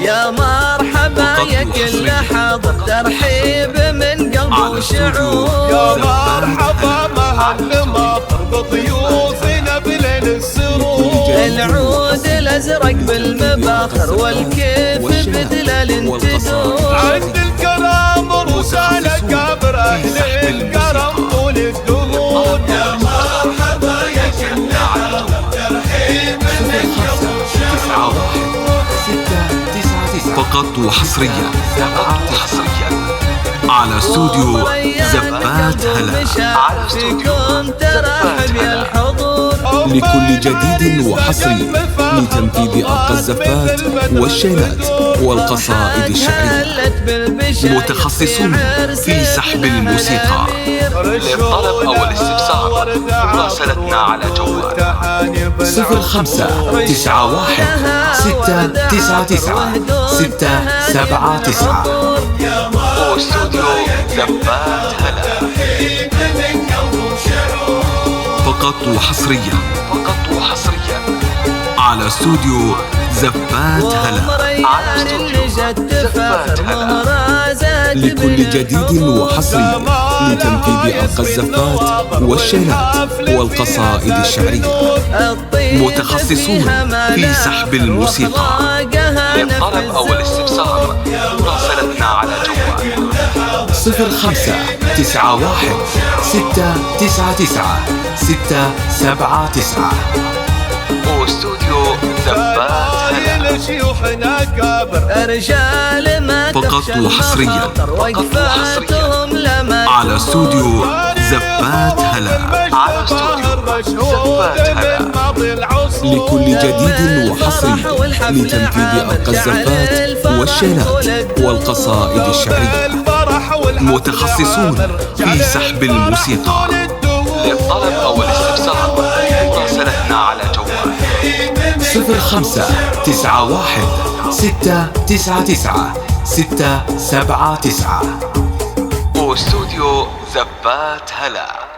يا مرحبا يا كل حاضر، ترحيب من قلب وشعور. يا مرحبا مهل مطر بضيوفنا بليل السرور. العود الازرق بالمباخر والكيف بدلال تدور. عند الكرم رسال كابر اهل الكرم طول الدهور. يا مرحبا يا كل حاضر، ترحيب من قلب وشعور. فقط وحصريا على استوديو زفات هلا. لكل جديد وحصري لتنفيذ أرقى الزفات والشيلات والقصائد الشعرية. متخصصون في سحب الموسيقى. للطلب أو الاستفسار مراسلتنا على جوال 05-699-679. واستوديو زفات هلا. فقط وحصريا على استوديو زفات هلا. لكل جديد وحصري لتنفيذ أرقى الزفات والشيلات والقصائد الشعرية. متخصصون في سحب الموسيقى. للطلب أو الاستفسار مراسلتنا على جوال 05-699-679. واستوديو زفات هلا. فقط وحصريا على استوديو زفات هلا. لكل جديد وحصري لتنفيذ أرقى الزفات والشيلات والقصائد الشعرية. متخصصون في سحب الموسيقى. للطلب أو الاستفسار مراسلتنا على جوال 05-91-699-679. واستوديو زفات هلا.